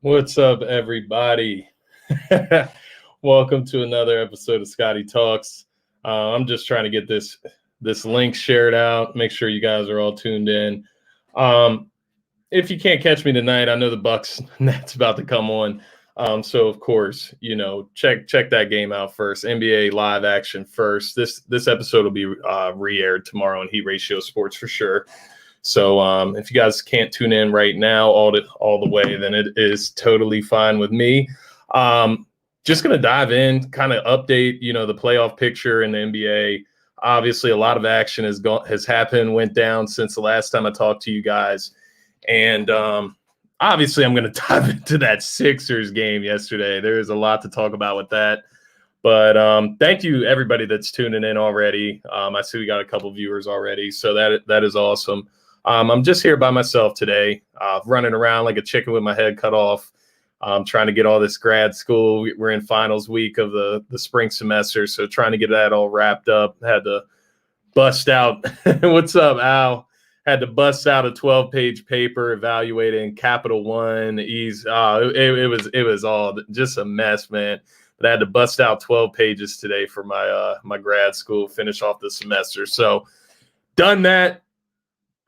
What's up, everybody? Welcome to another episode of Scotty Talks. I'm just trying to get this link shared out. Make sure you guys are all tuned in. If you can't catch me tonight, I know the Bucks Nets about to come on. So of course, check that game out first. NBA live action first. This episode will be re-aired tomorrow on Heat Ratio Sports for sure. So if you guys can't tune in right now all the way, then it is totally fine with me. Just going to dive in, kind of update, the playoff picture in the NBA. Obviously, a lot of action has happened, went down since the last time I talked to you guys. And obviously, I'm going to dive into that Sixers game yesterday. There is a lot to talk about with that. But thank you, everybody that's tuning in already. I see we got a couple viewers already, so that is awesome. I'm just here by myself today, running around like a chicken with my head cut off, trying to get all this grad school. We're in finals week of the spring semester, so trying to get that all wrapped up. Had to bust out. What's up, Al? Had to bust out a 12-page paper evaluating Capital One, Ease. It was all just a mess, man. But I had to bust out 12 pages today for my grad school, finish off the semester. So done that.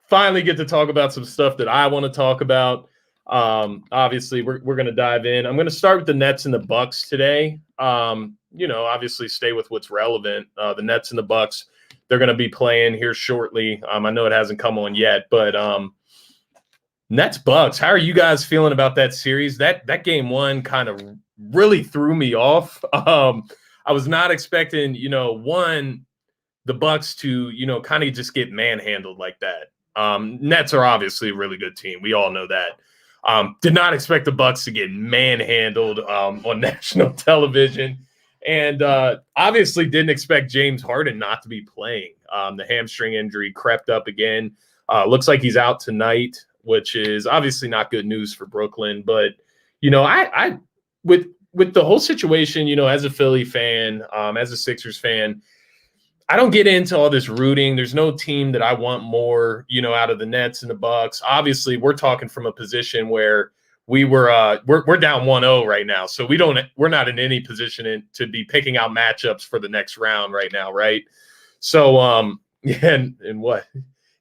Finally get to talk about some stuff that I want to talk about. Obviously, we're going to dive in. I'm going to start with the Nets and the Bucks today. Obviously stay with what's relevant. The Nets and the Bucks, they're going to be playing here shortly. I know it hasn't come on yet, but Nets Bucks, how are you guys feeling about that series? That game one kind of really threw me off. I was not expecting, the Bucks to, kind of just get manhandled like that. Nets are obviously a really good team. We all know that. Did not expect the Bucks to get manhandled on national television. And obviously didn't expect James Harden not to be playing. The hamstring injury crept up again. Looks like he's out tonight, which is obviously not good news for Brooklyn. But, I with the whole situation, as a Philly fan, as a Sixers fan, I don't get into all this rooting. There's no team that I want more, out of the Nets and the Bucks. Obviously, we're talking from a position where we're down 1-0 right now. So we're not in any position to be picking out matchups for the next round right now, right? So and what?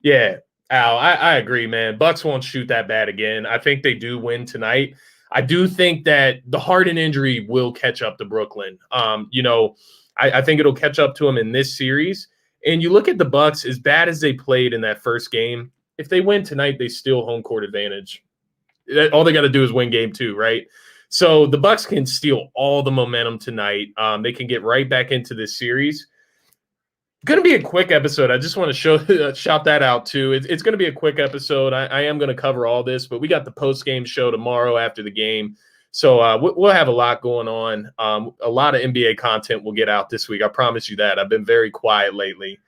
Yeah, Al, I agree, man. Bucks won't shoot that bad again. I think they do win tonight. I do think that the Harden injury will catch up to Brooklyn. I think it'll catch up to them in this series. And you look at the Bucks, as bad as they played in that first game, if they win tonight, they steal home court advantage. All they got to do is win game two, right? So the Bucks can steal all the momentum tonight. They can get right back into this series. Going to be a quick episode. I just want to shout that out too. It's going to be a quick episode. I am going to cover all this, but we got the post-game show tomorrow after the game. So we'll have a lot going on. A lot of NBA content will get out this week. I promise you that. I've been very quiet lately.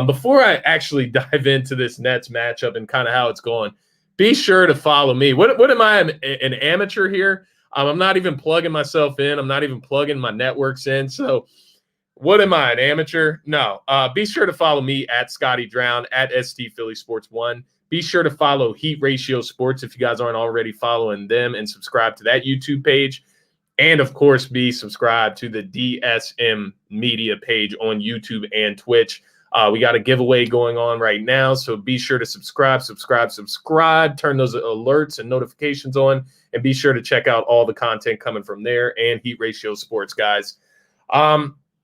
Before I actually dive into this Nets matchup and kind of how it's going, be sure to follow me. What am I, an amateur here? I'm not even plugging myself in. I'm not even plugging my networks in. So what am I, an amateur? No. Be sure to follow me at Scotty Drown, at ST Philly Sports 1. Be sure to follow Heat Ratio Sports if you guys aren't already following them, and subscribe to that YouTube page. And, of course, be subscribed to the DSM Media page on YouTube and Twitch. We got a giveaway going on right now, so be sure to subscribe. Turn those alerts and notifications on, and be sure to check out all the content coming from there and Heat Ratio Sports, guys.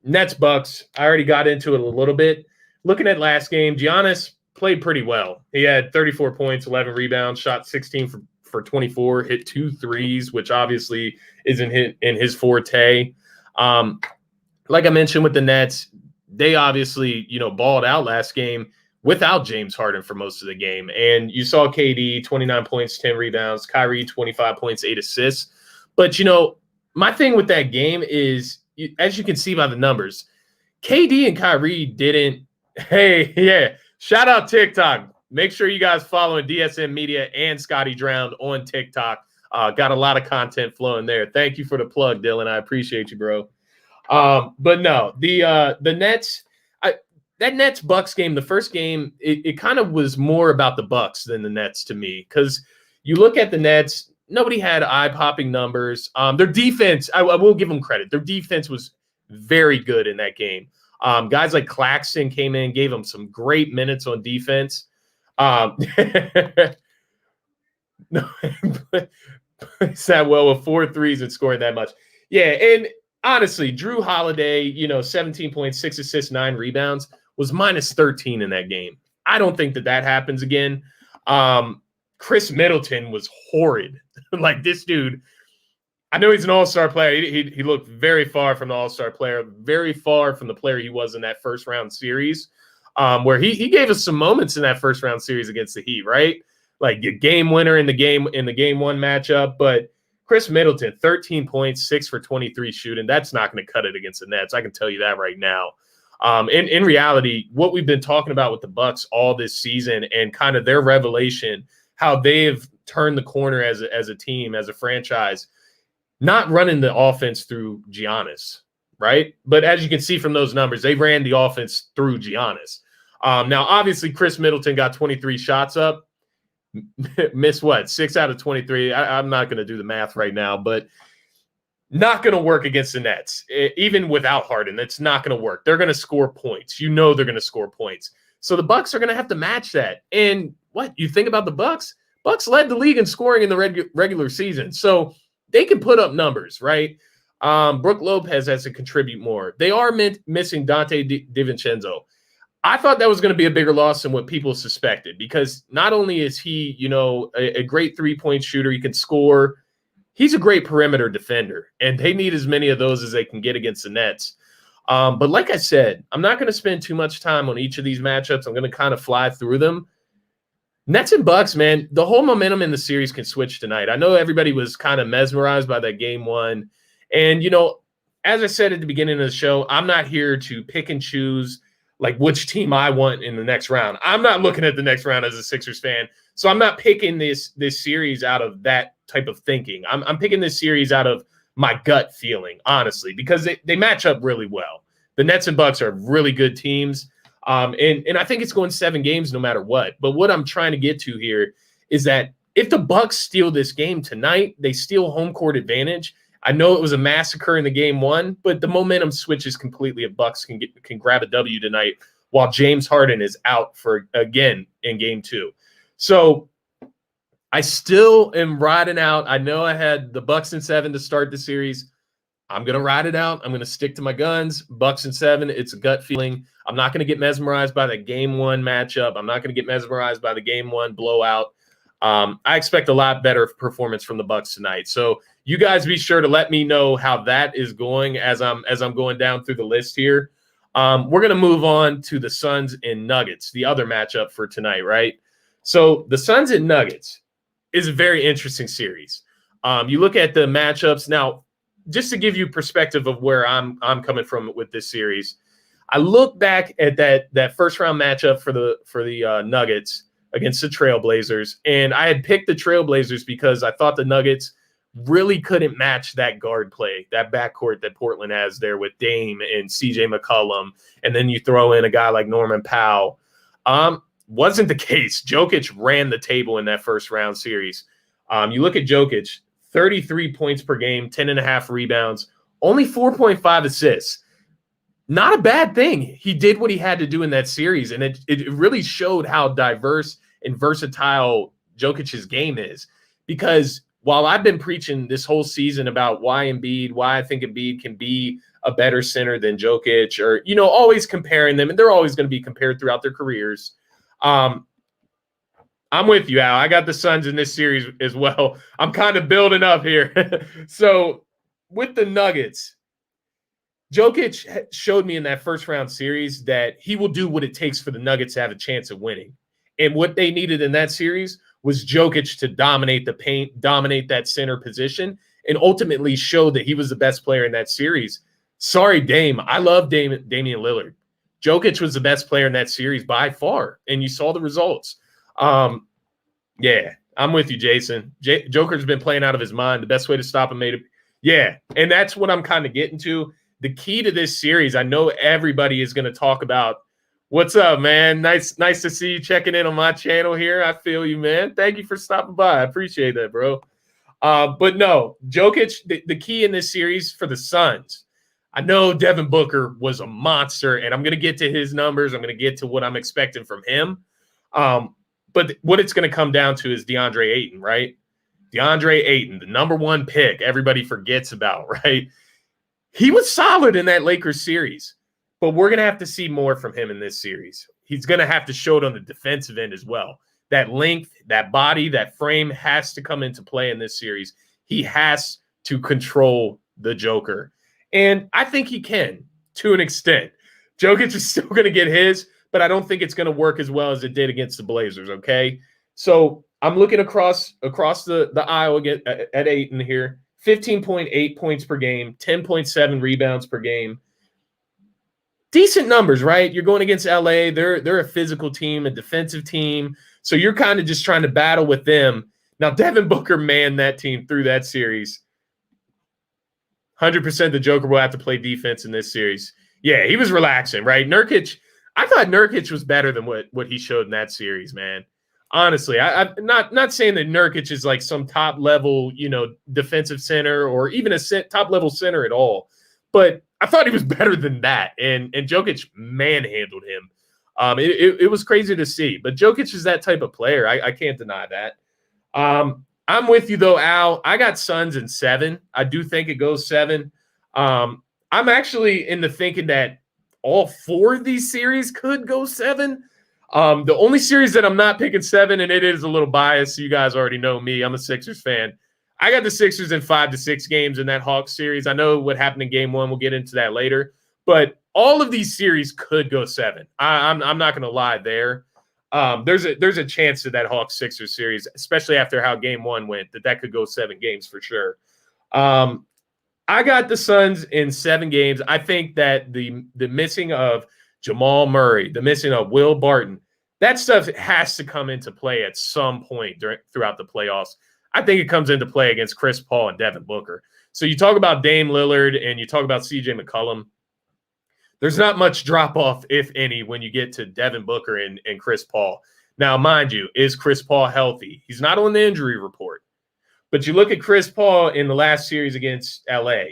Nets Bucks, I already got into it a little bit. Looking at last game, Giannis played pretty well. He had 34 points, 11 rebounds, shot 16 for 24, hit 2 threes, which obviously isn't in his forte. Like I mentioned with the Nets, they obviously, balled out last game without James Harden for most of the game. And you saw KD, 29 points, 10 rebounds, Kyrie, 25 points, 8 assists. But, my thing with that game is, as you can see by the numbers, KD and Kyrie didn't – hey, yeah – shout out TikTok. Make sure you guys following DSM Media and Scotty Drowned on TikTok. Got a lot of content flowing there. Thank you for the plug, Dylan. I appreciate you, bro. But no, the Nets, that Nets Bucks game, the first game, it kind of was more about the Bucks than the Nets to me, because you look at the Nets, nobody had eye-popping numbers. Their defense, I will give them credit. Their defense was very good in that game. Guys like Claxton came in, gave them some great minutes on defense. No, sat well with 4 threes and scoring that much. Yeah, and honestly, Drew Holiday, 17.6 assists, 9 rebounds, was minus 13 in that game. I don't think that happens again. Chris Middleton was horrid. Like, this dude, I know he's an all-star player. He looked very far from the all-star player, very far from the player he was in that first-round series, where he gave us some moments in that first-round series against the Heat, right? Like a game winner in the game 1 matchup. But Chris Middleton, 13 points, 6 for 23 shooting. That's not going to cut it against the Nets. I can tell you that right now. In reality, what we've been talking about with the Bucks all this season and kind of their revelation, how they've turned the corner as a team, as a franchise, not running the offense through Giannis, right? But as you can see from those numbers, they ran the offense through Giannis. Now, obviously, Chris Middleton got 23 shots up. Missed what? 6 out of 23. I'm not going to do the math right now, but not going to work against the Nets. Even without Harden, it's not going to work. They're going to score points. They're going to score points. So the Bucks are going to have to match that. And what you think about the Bucks? Bucks led the league in scoring in the regular season, so they can put up numbers, right? Brook Lopez has to contribute more. They are missing Dante DiVincenzo. I thought that was going to be a bigger loss than what people suspected, because not only is he, a great three-point shooter, he can score, he's a great perimeter defender, and they need as many of those as they can get against the Nets. But like I said, I'm not going to spend too much time on each of these matchups. I'm going to kind of fly through them. Nets and Bucks, man, the whole momentum in the series can switch tonight. I know everybody was kind of mesmerized by that game 1. And, as I said at the beginning of the show, I'm not here to pick and choose like which team I want in the next round. I'm not looking at the next round as a Sixers fan. So I'm not picking this series out of that type of thinking. I'm picking this series out of my gut feeling, honestly, because they match up really well. The Nets and Bucks are really good teams. And I think it's going 7 games no matter what. But what I'm trying to get to here is that if the Bucks steal this game tonight, they steal home court advantage. I know it was a massacre in the game 1, but the momentum switches completely if Bucks can grab a W tonight while James Harden is out again in game 2. So I still am riding out. I know I had the Bucks in 7 to start the series. I'm going to ride it out. I'm going to stick to my guns. Bucks in 7. It's a gut feeling. I'm not going to get mesmerized by the game 1 matchup. I'm not going to get mesmerized by the game 1 blowout. I expect a lot better performance from the Bucks tonight. So you guys be sure to let me know how that is going as I'm going down through the list here. We're going to move on to the Suns and Nuggets, the other matchup for tonight, right? So the Suns and Nuggets is a very interesting series. You look at the matchups now. Just to give you perspective of where I'm coming from with this series, I look back at that first round matchup for the Nuggets against the Trailblazers, and I had picked the Trailblazers because I thought the Nuggets really couldn't match that guard play, that backcourt that Portland has there with Dame and CJ McCollum, and then you throw in a guy like Norman Powell. Wasn't the case. Jokic ran the table in that first round series. You look at Jokic. 33 points per game, 10.5 rebounds, only 4.5 assists. Not a bad thing. He did what he had to do in that series, and it really showed how diverse and versatile Jokic's game is. Because while I've been preaching this whole season about why I think Embiid can be a better center than Jokic, or, always comparing them, and they're always going to be compared throughout their careers. I'm with you, Al. I got the Suns in this series as well. I'm kind of building up here. So with the Nuggets, Jokic showed me in that first round series that he will do what it takes for the Nuggets to have a chance of winning. And what they needed in that series was Jokic to dominate the paint, dominate that center position, and ultimately show that he was the best player in that series. Sorry, Dame. I love Damian Lillard. Jokic was the best player in that series by far, and you saw the results. Yeah, I'm with you, Jason. Joker's been playing out of his mind. The best way to stop him and that's what I'm kind of getting to. The key to this series, I know everybody is going to talk about. What's up, man? Nice to see you checking in on my channel here. I feel you, man. Thank you for stopping by. I appreciate that, bro. But no, Jokic, the key in this series for the Suns, I know Devin Booker was a monster, and I'm going to get to his numbers. I'm going to get to what I'm expecting from him. But what it's going to come down to is DeAndre Ayton, right? DeAndre Ayton, the number one pick everybody forgets about, right? He was solid in that Lakers series, but we're going to have to see more from him in this series. He's going to have to show it on the defensive end as well. That length, that body, that frame has to come into play in this series. He has to control the Joker. And I think he can to an extent. Jokic is still going to get his, but I don't think it's going to work as well as it did against the Blazers, okay? So I'm looking across the aisle at Ayton here. 15.8 points per game, 10.7 rebounds per game. Decent numbers, right? You're going against LA. They're a physical team, a defensive team. So you're kind of just trying to battle with them. Now, Devin Booker manned that team through that series. 100% the Joker will have to play defense in this series. Yeah, he was relaxing, right? Nurkic, I thought Nurkic was better than what he showed in that series, man. Honestly, I'm not saying that Nurkic is like some top level, defensive center or even a top level center at all. But I thought he was better than that. And Jokic manhandled him. It was crazy to see. But Jokic is that type of player. I can't deny that. I'm with you, though, Al. I got Suns in 7. I do think it goes 7. I'm actually into thinking that all 4 of these series could go 7. The only series that I'm not picking 7, and it is a little biased, so you guys already know me. I'm a Sixers fan. I got the Sixers in 5 to 6 games in that Hawks series. I know what happened in game 1. We'll get into that later. But all of these series could go 7. I'm not going to lie there. There's a chance to that Hawks Sixers series, especially after how game 1 went, that could go 7 games for sure. I got the Suns in 7 games. I think that the missing of Jamal Murray, the missing of Will Barton, that stuff has to come into play at some point throughout the playoffs. I think it comes into play against Chris Paul and Devin Booker. So you talk about Dame Lillard and you talk about CJ McCollum. There's not much drop-off, if any, when you get to Devin Booker and Chris Paul. Now, mind you, is Chris Paul healthy? He's not on the injury report. But you look at Chris Paul in the last series against LA.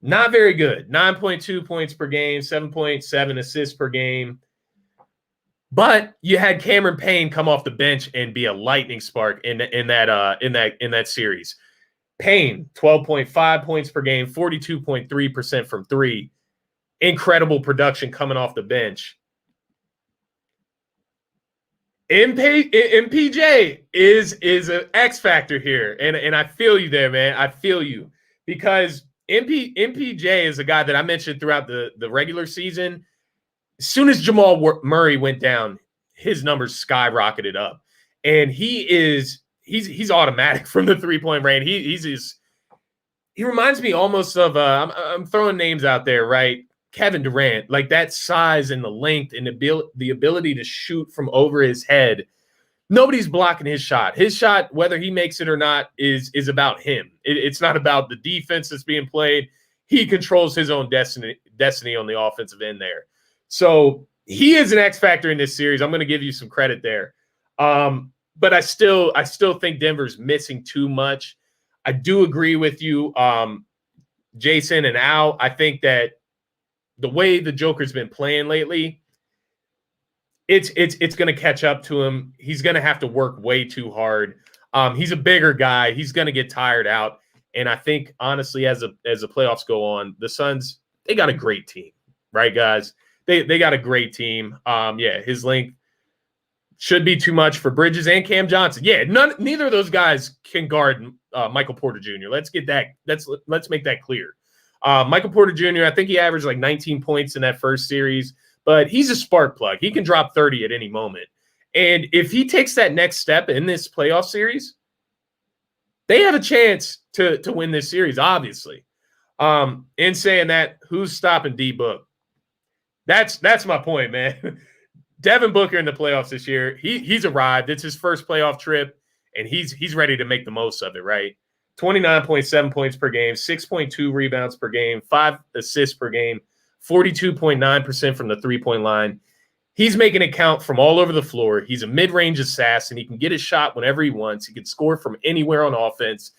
Not very good. 9.2 points per game, 7.7 assists per game. But you had Cameron Payne come off the bench and be a lightning spark in that series. Payne, 12.5 points per game, 42.3% from 3. Incredible production coming off the bench. MPJ is an X factor here, and I feel you there, man. I feel you because MPJ is a guy that I mentioned throughout the regular season. As soon as Jamal Murray went down, his numbers skyrocketed up, and he's automatic from the 3-point range. He reminds me almost of I'm throwing names out there, right? Kevin Durant, like that size and the length and the ability to shoot from over his head. Nobody's blocking his shot. His shot, whether he makes it or not, is about him. It's not about the defense that's being played. He controls his own destiny on the offensive end there. So he is an X factor in this series. I'm going to give you some credit there. But I still think Denver's missing too much. I do agree with you, Jason and Al. I think that the way the Joker's been playing lately, it's going to catch up to him. He's going to have to work way too hard. He's a bigger guy. He's going to get tired out. And I think, honestly, as the playoffs go on, the Suns, they got a great team, right, guys? They got a great team. His length should be too much for Bridges and Cam Johnson. Yeah, neither of those guys can guard Michael Porter Jr. Let's make that clear. Michael Porter Jr., I think he averaged like 19 points in that first series, but he's a spark plug. He can drop 30 at any moment. And if he takes that next step in this playoff series, they have a chance to win this series, obviously. In saying that, who's stopping D-Book? That's my point, man. Devin Booker in the playoffs this year, he's arrived. It's his first playoff trip, and he's ready to make the most of it, right? 29.7 points per game, 6.2 rebounds per game, 5 assists per game, 42.9% from the three-point line. He's making it count from all over the floor. He's a mid-range assassin. He can get his shot whenever he wants. He can score from anywhere on offense.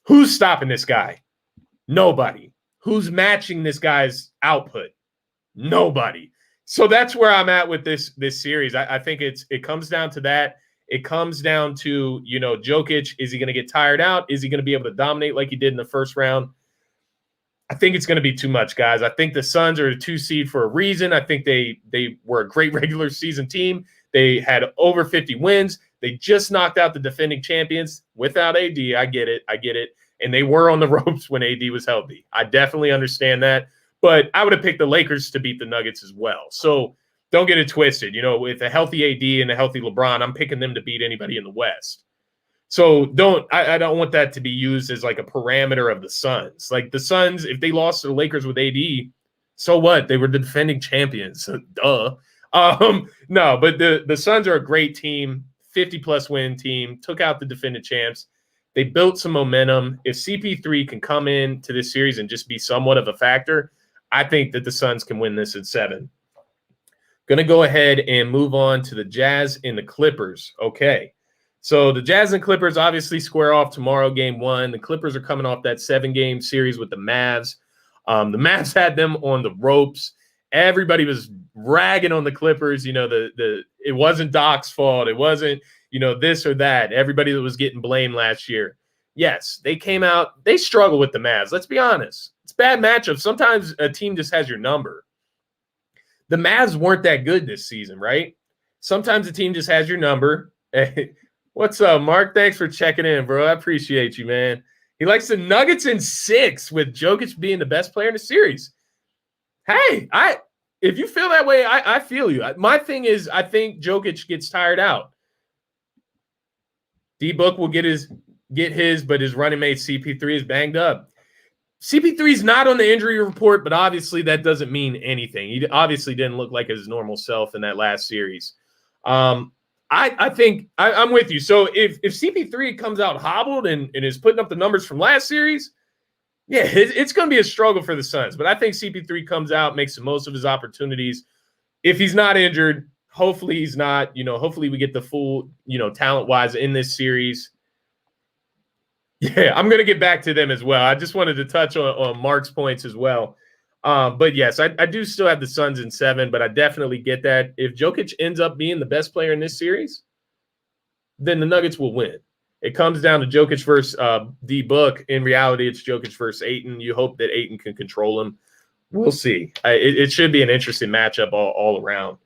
Who's stopping this guy? Nobody. Who's matching this guy's output? Nobody. So that's where I'm at with this series. I think it comes down to that. It comes down to, Jokic, is he going to get tired out? Is he going to be able to dominate like he did in the first round? I think it's going to be too much, guys. I think the Suns are a 2 seed for a reason. I think they were a great regular season team. They had over 50 wins. They just knocked out the defending champions without AD. I get it. And they were on the ropes when AD was healthy. I definitely understand that. But I would have picked the Lakers to beat the Nuggets as well. So don't get it twisted. With a healthy AD and a healthy LeBron, I'm picking them to beat anybody in the West. So I don't want that to be used as like a parameter of the Suns. Like the Suns, if they lost to the Lakers with AD, so what? They were the defending champions. So, duh. No, but the Suns are a great team, 50-plus win team, took out the defending champs. They built some momentum. If CP3 can come into this series and just be somewhat of a factor, I think that the Suns can win this in 7. Going to go ahead and move on to the Jazz and the Clippers. Okay. So the Jazz and Clippers obviously square off tomorrow, game 1. The Clippers are coming off that 7-game series with the Mavs. The Mavs had them on the ropes. Everybody was ragging on the Clippers. It wasn't Doc's fault. It wasn't, this or that. Everybody that was getting blamed last year. Yes, they came out. They struggle with the Mavs. Let's be honest. It's bad matchup. Sometimes a team just has your number. The Mavs weren't that good this season, right? Sometimes a team just has your number. Hey, what's up, Mark? Thanks for checking in, bro. I appreciate you, man. He likes the Nuggets in 6 with Jokic being the best player in the series. Hey, if you feel that way, I feel you. My thing is, I think Jokic gets tired out. D-Book will get his, but his running mate CP3 is banged up. CP3 is not on the injury report, but obviously that doesn't mean anything. He obviously didn't look like his normal self in that last series. I think I'm with you. So if CP3 comes out hobbled and is putting up the numbers from last series, yeah, it's going to be a struggle for the Suns. But I think CP3 comes out, makes the most of his opportunities. If he's not injured, hopefully he's not. Hopefully we get the full, talent-wise in this series. Yeah, I'm going to get back to them as well. I just wanted to touch on Mark's points as well. But yes, I do still have the Suns in 7, but I definitely get that. If Jokic ends up being the best player in this series, then the Nuggets will win. It comes down to Jokic versus D-Book. In reality, it's Jokic versus Ayton. You hope that Ayton can control him. We'll see. It should be an interesting matchup all around.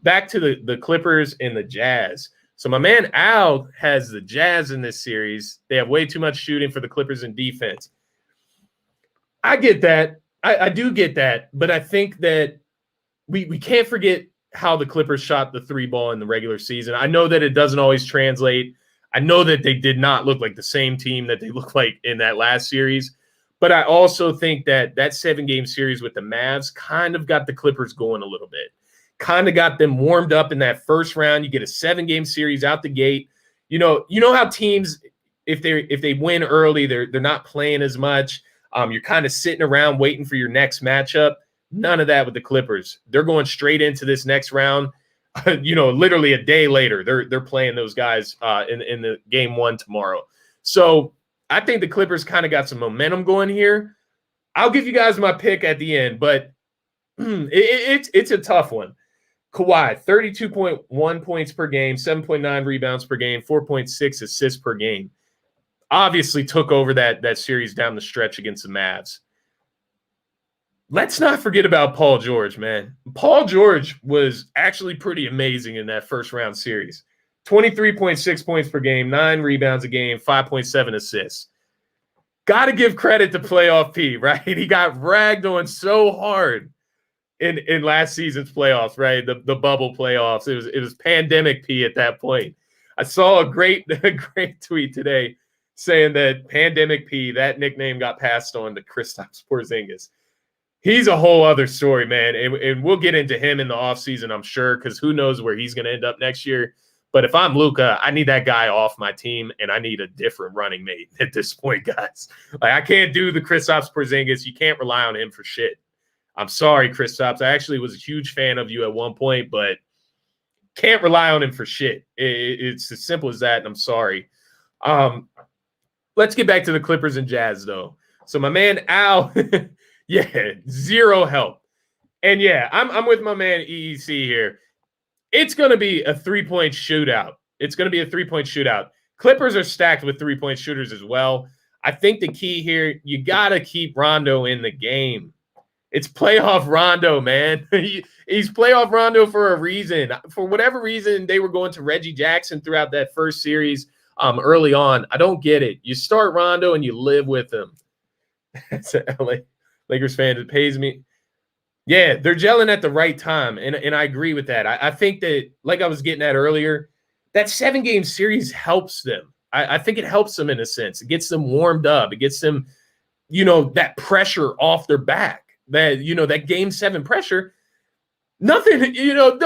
Back to the Clippers and the Jazz. So my man Al has the Jazz in this series. They have way too much shooting for the Clippers in defense. I get that. I do get that. But I think that we can't forget how the Clippers shot the 3 ball in the regular season. I know that it doesn't always translate. I know that they did not look like the same team that they looked like in that last series. But I also think that 7-game series with the Mavs kind of got the Clippers going a little bit. Kind of got them warmed up in that first round. You get a 7-game series out the gate. You know how teams, if they win early, they're not playing as much. You're kind of sitting around waiting for your next matchup. None of that with the Clippers. They're going straight into this next round. Literally a day later, they're playing those guys in the game 1 tomorrow. So I think the Clippers kind of got some momentum going here. I'll give you guys my pick at the end, but it's a tough one. Kawhi, 32.1 points per game, 7.9 rebounds per game, 4.6 assists per game. Obviously took over that series down the stretch against the Mavs. Let's not forget about Paul George, man. Paul George was actually pretty amazing in that first round series. 23.6 points per game, 9 rebounds a game, 5.7 assists. Got to give credit to playoff P, right? He got ragged on so hard in last season's playoffs, right? The bubble playoffs. It was pandemic P at that point. I saw a great tweet today saying that pandemic P, that nickname got passed on to Kristaps Porzingis. He's a whole other story, man. And we'll get into him in the offseason, I'm sure, because who knows where he's going to end up next year. But if I'm Luka, I need that guy off my team, and I need a different running mate at this point, guys. Like, I can't do the Kristaps Porzingis. You can't rely on him for shit. I'm sorry, Kristaps. I actually was a huge fan of you at one point, but can't rely on him for shit. It's as simple as that, and I'm sorry. let's get back to the Clippers and Jazz, though. So my man Al, yeah, zero help. And yeah, I'm with my man EEC here. It's going to be a 3-point shootout. It's going to be a 3-point shootout. Clippers are stacked with 3-point shooters as well. I think the key here, you got to keep Rondo in the game. It's playoff Rondo, man. He's playoff Rondo for a reason. For whatever reason, they were going to Reggie Jackson throughout that first series early on. I don't get it. You start Rondo and you live with him. That's a LA Lakers fan. It pays me. Yeah, they're gelling at the right time, and I agree with that. I think that, like I was getting at earlier, that 7-game series helps them. I think it helps them in a sense. It gets them warmed up. It gets them, that pressure off their back. That Game 7 pressure. Nothing,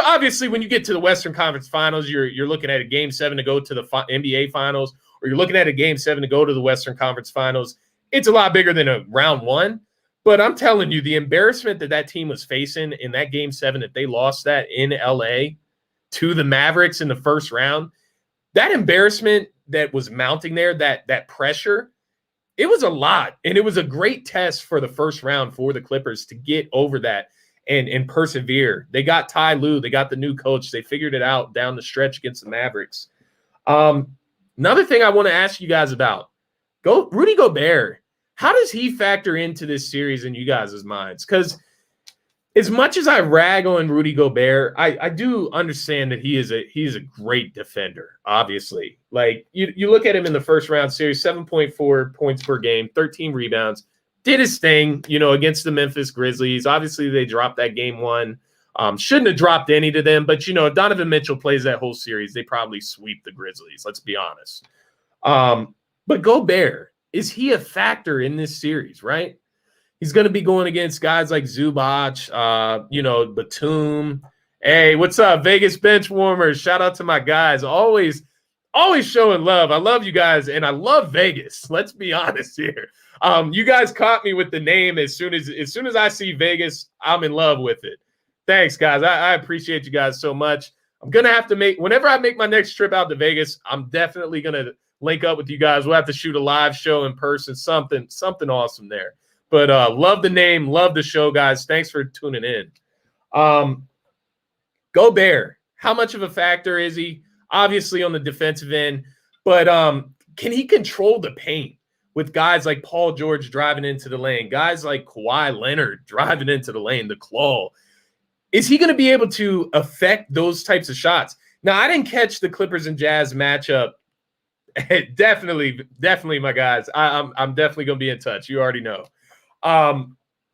obviously when you get to the Western Conference Finals, you're looking at a Game 7 to go to the NBA Finals, or you're looking at a Game 7 to go to the Western Conference Finals. It's a lot bigger than a round one. But I'm telling you, the embarrassment that team was facing in that Game 7, if they lost that in LA to the Mavericks in the first round, that embarrassment that was mounting there, that pressure, it was a lot. And it was a great test for the first round for the Clippers to get over that and persevere. They got Ty Lue. They got the new coach. They figured it out down the stretch against the Mavericks. Another thing I want to ask you guys about, Rudy Gobert. How does he factor into this series in you guys' minds? Because as much as I rag on Rudy Gobert, I do understand that he is a great defender, obviously. Like, you look at him in the first round series, 7.4 points per game, 13 rebounds, did his thing, against the Memphis Grizzlies. Obviously, they dropped that Game 1. Shouldn't have dropped any to them, but, if Donovan Mitchell plays that whole series, they probably sweep the Grizzlies, let's be honest. But Gobert, is he a factor in this series, right? He's going to be going against guys like Zubac, Batum. Hey, what's up, Vegas bench warmers? Shout out to my guys. Always showing love. I love you guys, and I love Vegas. Let's be honest here. You guys caught me with the name. As soon as I see Vegas, I'm in love with it. Thanks, guys. I appreciate you guys so much. I'm going to have to whenever I make my next trip out to Vegas, I'm definitely going to link up with you guys. We'll have to shoot a live show in person, something awesome there. But love the name, love the show, guys. Thanks for tuning in. Gobert, how much of a factor is he? Obviously on the defensive end, but can he control the paint with guys like Paul George driving into the lane, guys like Kawhi Leonard driving into the lane, the claw? Is he going to be able to affect those types of shots? Now, I didn't catch the Clippers and Jazz matchup. Definitely, my guys. I'm definitely gonna be in touch. You already know.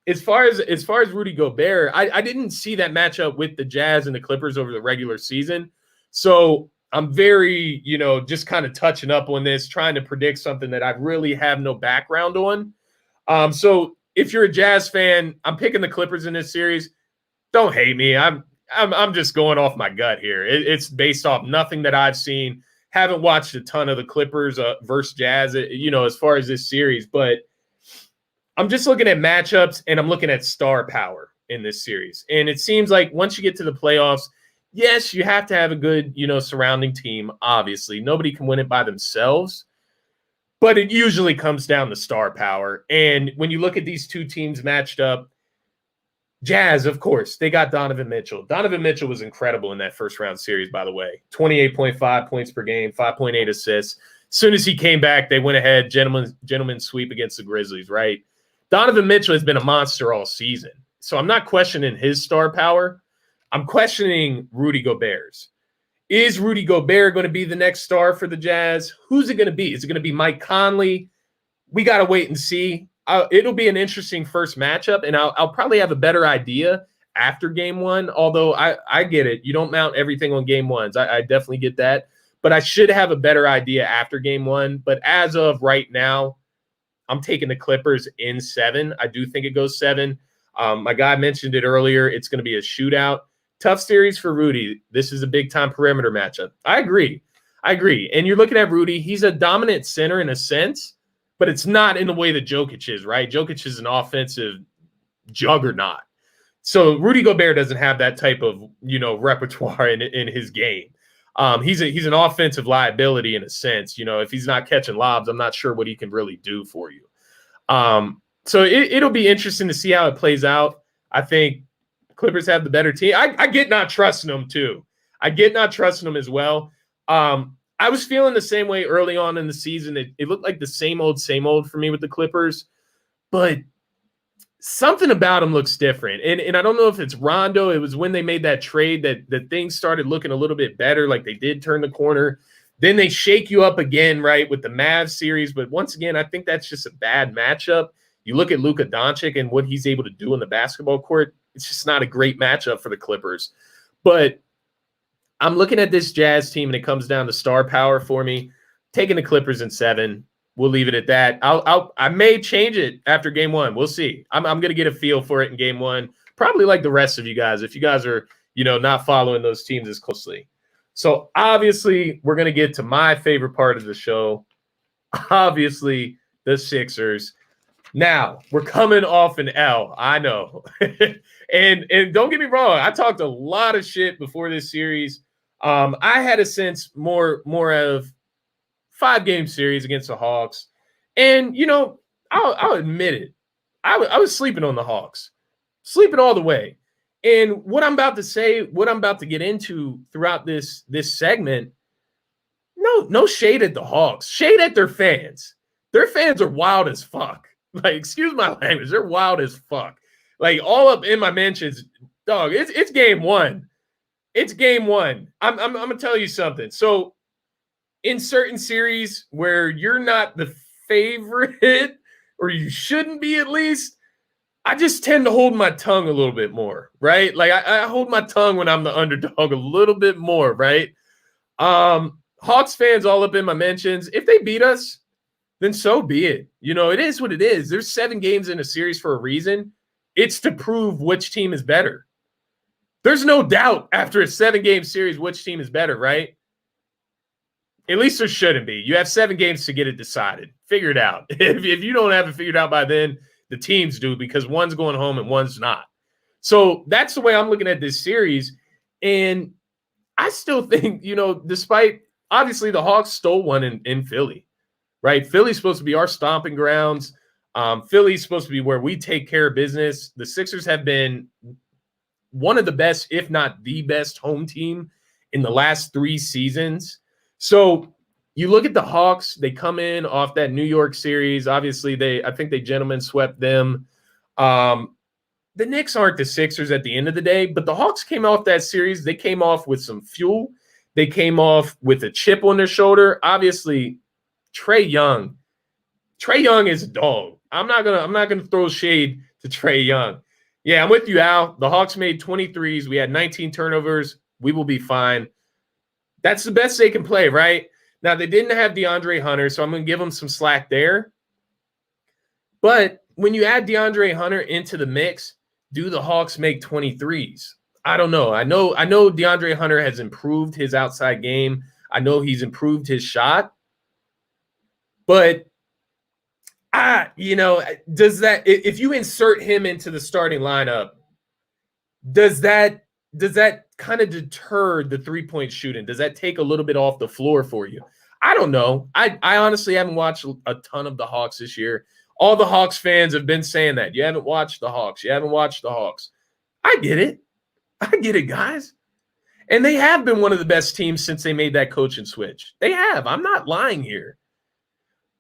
As far as Rudy Gobert, I didn't see that matchup with the Jazz and the Clippers over the regular season. So I'm very, just kind of touching up on this, trying to predict something that I really have no background on. So if you're a Jazz fan, I'm picking the Clippers in this series. Don't hate me. I'm just going off my gut here. It's based off nothing that I've seen. Haven't watched a ton of the Clippers versus Jazz, as far as this series, but I'm just looking at matchups and I'm looking at star power in this series. And it seems like once you get to the playoffs, yes, you have to have a good, surrounding team. Obviously, nobody can win it by themselves, but it usually comes down to star power. And when you look at these two teams matched up, Jazz, of course, they got Donovan Mitchell. Donovan Mitchell was incredible in that first round series, by the way. 28.5 points per game, 5.8 assists. As soon as he came back, they went ahead, gentleman sweep against the Grizzlies, right? Donovan Mitchell has been a monster all season. So I'm not questioning his star power. I'm questioning Rudy Gobert's. Is Rudy Gobert going to be the next star for the Jazz? Who's it going to be? Is it going to be Mike Conley? We got to wait and see. It'll be an interesting first matchup, and I'll probably have a better idea after Game 1, although I get it. You don't mount everything on Game 1s. I definitely get that. But I should have a better idea after Game 1. But as of right now, I'm taking the Clippers in 7. I do think it goes 7. My guy mentioned it earlier. It's going to be a shootout. Tough series for Rudy. This is a big-time perimeter matchup. I agree. And you're looking at Rudy. He's a dominant center in a sense, but it's not in the way that Jokic is, right? Jokic is an offensive juggernaut. So Rudy Gobert doesn't have that type of, repertoire in his game. He's an offensive liability in a sense. If he's not catching lobs, I'm not sure what he can really do for you. So it'll be interesting to see how it plays out. I think Clippers have the better team. I get not trusting them too. I get not trusting them as well. I was feeling the same way early on in the season. It looked like the same old for me with the Clippers, but something about them looks different. And I don't know if it's Rondo. It was when they made that trade that things started looking a little bit better, like they did turn the corner. Then they shake you up again, right, with the Mavs series. But once again, I think that's just a bad matchup. You look at Luka Doncic and what he's able to do in the basketball court, it's just not a great matchup for the Clippers. But I'm looking at this Jazz team, and it comes down to star power for me. Taking the Clippers in 7. We'll leave it at that. I may change it after game 1. We'll see. I'm going to get a feel for it in game 1, probably like the rest of you guys, if you guys are, not following those teams as closely. So obviously, we're going to get to my favorite part of the show. Obviously, the Sixers. Now, we're coming off an L. I know. and don't get me wrong. I talked a lot of shit before this series. I had a sense more of 5-game series against the Hawks. And, I'll admit it. I was sleeping on the Hawks. Sleeping all the way. And what I'm about to say, what I'm about to get into throughout this segment, no shade at the Hawks. Shade at their fans. Their fans are wild as fuck. Like, excuse my language. They're wild as fuck. Like, all up in my mentions, dog, it's game 1. It's game 1. I'm going to tell you something. So, in certain series where you're not the favorite, or you shouldn't be at least, I just tend to hold my tongue a little bit more, right? Like, I hold my tongue when I'm the underdog a little bit more, right? Hawks fans all up in my mentions. If they beat us, then so be it. It is what it is. There's 7 games in a series for a reason. It's to prove which team is better. There's no doubt after a 7-game series which team is better, right? At least there shouldn't be. You have 7 games to get it decided. Figure it out. If you don't have it figured out by then, the teams do, because one's going home and one's not. So that's the way I'm looking at this series. And I still think, despite obviously the Hawks stole one in Philly, right? Philly's supposed to be our stomping grounds. Philly's supposed to be where we take care of business. The Sixers have been one of the best, if not the best, home team in the last 3 seasons. So you look at the Hawks, they come in off that New York series. Obviously, I think they gentlemen swept them. The Knicks aren't the Sixers at the end of the day, but the Hawks came off that series. They came off with some fuel. They came off with a chip on their shoulder. Obviously, Trae Young is a dog. I'm not gonna throw shade to Trae Young. Yeah, I'm with you, Al. The Hawks made 23s. We had 19 turnovers. We will be fine. That's the best they can play, right? Now, they didn't have DeAndre Hunter, so I'm going to give them some slack there. But when you add DeAndre Hunter into the mix, do the Hawks make 23s? I don't know. I know DeAndre Hunter has improved his outside game. I know he's improved his shot. But, does that – if you insert him into the starting lineup, does that kind of deter the three-point shooting? Does that take a little bit off the floor for you? I don't know. I honestly haven't watched a ton of the Hawks this year. All the Hawks fans have been saying that. You haven't watched the Hawks. You haven't watched the Hawks. I get it, guys. And they have been one of the best teams since they made that coaching switch. They have. I'm not lying here.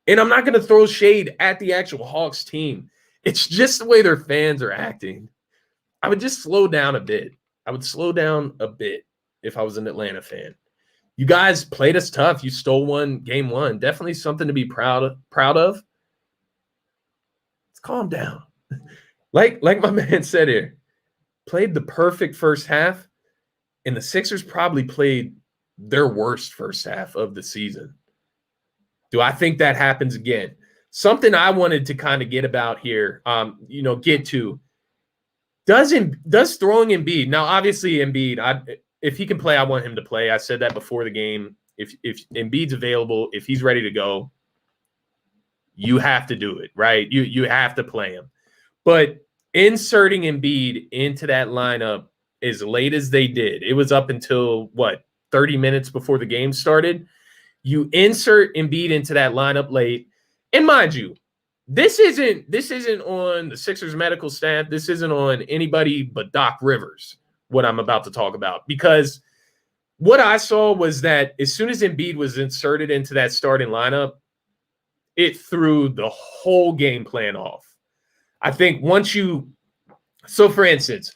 And I'm not going to throw shade at the actual Hawks team. It's just the way their fans are acting. I would just slow down a bit. I would slow down a bit if I was an Atlanta fan. You guys played us tough. You stole one game 1. Definitely something to be proud of. Let's calm down. Like my man said here, played the perfect first half, and the Sixers probably played their worst first half of the season. Do I think that happens again? Something I wanted to kind of get about here, get to. Does throwing Embiid, now obviously Embiid, if he can play, I want him to play. I said that before the game. If Embiid's available, if he's ready to go, you have to do it, right? You have to play him. But inserting Embiid into that lineup as late as they did, it was up until 30 minutes before the game started. You insert Embiid into that lineup late. And mind you, this isn't on the Sixers medical staff. This isn't on anybody but Doc Rivers, what I'm about to talk about. Because what I saw was that as soon as Embiid was inserted into that starting lineup, it threw the whole game plan off. I think so for instance,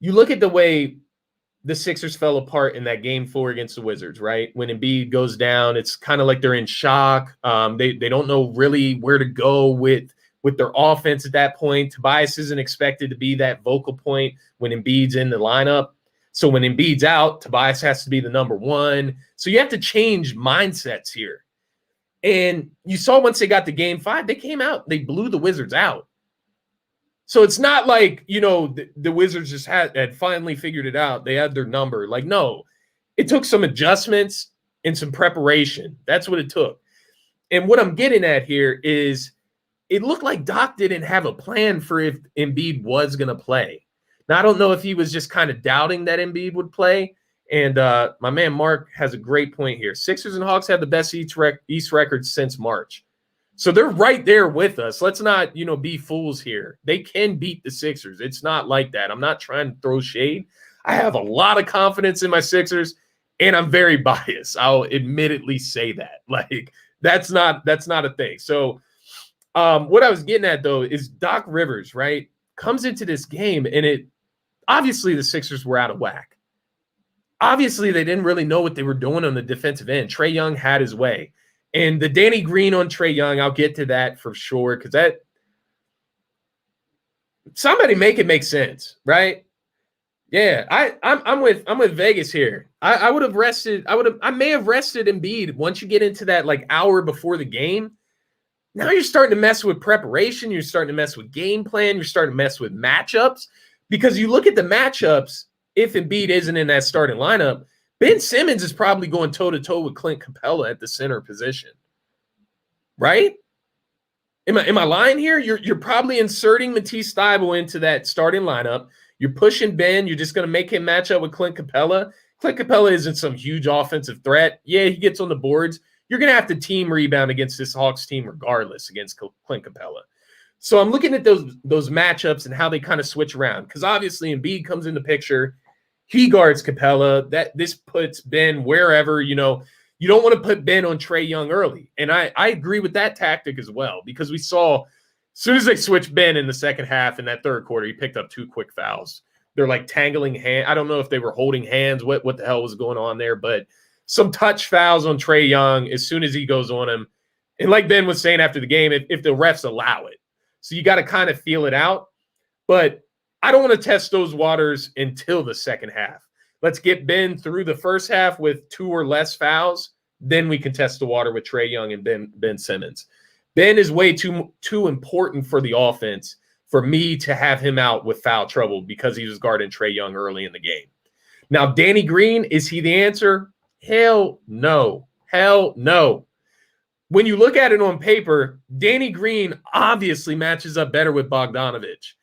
you look at the way the Sixers fell apart in that game 4 against the Wizards, right? When Embiid goes down, it's kind of like they're in shock. They don't know really where to go with their offense at that point. Tobias isn't expected to be that vocal point when Embiid's in the lineup. So when Embiid's out, Tobias has to be the number one. So you have to change mindsets here. And you saw once they got to game 5, they came out, they blew the Wizards out. So it's not like, the Wizards just had finally figured it out. They had their number. Like, no, it took some adjustments and some preparation. That's what it took. And what I'm getting at here is it looked like Doc didn't have a plan for if Embiid was going to play. Now, I don't know if he was just kind of doubting that Embiid would play. And my man Mark has a great point here. Sixers and Hawks have the best East records since March. So they're right there with us. Let's not, be fools here. They can beat the Sixers. It's not like that. I'm not trying to throw shade. I have a lot of confidence in my Sixers, and I'm very biased. I'll admittedly say that. Like, that's not a thing. So what I was getting at, though, is Doc Rivers, right, comes into this game, and obviously the Sixers were out of whack. Obviously, they didn't really know what they were doing on the defensive end. Trae Young had his way. And the Danny Green on Trae Young, I'll get to that for sure, because somebody make it make sense, right? Yeah, I'm with Vegas here. I would have rested. I may have rested Embiid once you get into that like hour before the game. Now you're starting to mess with preparation. You're starting to mess with game plan. You're starting to mess with matchups, because you look at the matchups. If Embiid isn't in that starting lineup, Ben Simmons is probably going toe-to-toe with Clint Capella at the center position, right? Am I lying here? You're probably inserting Matisse Thybulle into that starting lineup. You're pushing Ben. You're just going to make him match up with Clint Capella. Clint Capella isn't some huge offensive threat. Yeah, he gets on the boards. You're going to have to team rebound against this Hawks team regardless against Clint Capella. So I'm looking at those matchups and how they kind of switch around, because obviously Embiid comes in the picture. He guards Capella. This puts Ben wherever, you don't want to put Ben on Trae Young early. And I agree with that tactic as well, because we saw as soon as they switched Ben in the second half in that third quarter, he picked up 2 quick fouls. They're like tangling hands. I don't know if they were holding hands, what the hell was going on there, but some touch fouls on Trae Young as soon as he goes on him. And like Ben was saying after the game, if the refs allow it. So you got to kind of feel it out. But I don't want to test those waters until the second half. Let's get Ben through the first half with 2 or less fouls. Then we can test the water with Trae Young and Ben Simmons. Ben is way too important for the offense for me to have him out with foul trouble because he was guarding Trae Young early in the game. Now, Danny Green, is he the answer? Hell no. Hell no. When you look at it on paper, Danny Green obviously matches up better with Bogdanović.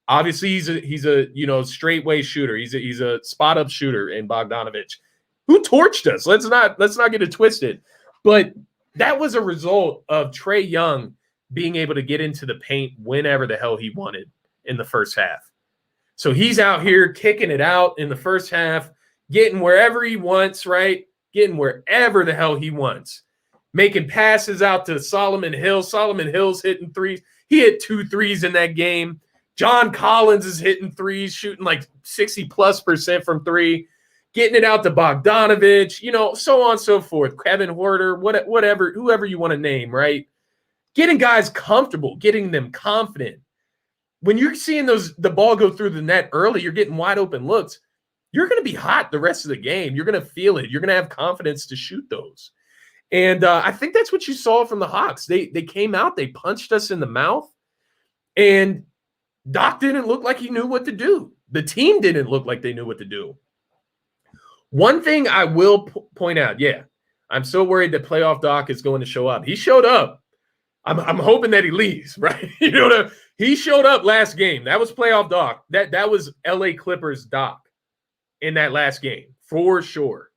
Obviously, he's a straightway shooter. He's a spot up shooter in Bogdanović, who torched us. Let's not get it twisted. But that was a result of Trae Young being able to get into the paint whenever the hell he wanted in the first half. So he's out here kicking it out in the first half, getting wherever he wants, right? Getting wherever the hell he wants. Making passes out to Solomon Hill. Solomon Hill's hitting threes. He hit 2 threes in that game. John Collins is hitting threes, shooting like 60+% from 3, getting it out to Bogdanović, so on and so forth. Kevin Huerter, whatever, whoever you want to name, right? Getting guys comfortable, getting them confident. When you're seeing the ball go through the net early, you're getting wide open looks. You're going to be hot the rest of the game. You're going to feel it. You're going to have confidence to shoot those. And I think that's what you saw from the Hawks. They came out, they punched us in the mouth, and Doc didn't look like he knew what to do. The team didn't look like they knew what to do. One thing I will point out, I'm so worried that playoff Doc is going to show up. He showed up. I'm hoping that he leaves, right? He showed up last game. That was playoff Doc. That was LA Clippers Doc in that last game, for sure.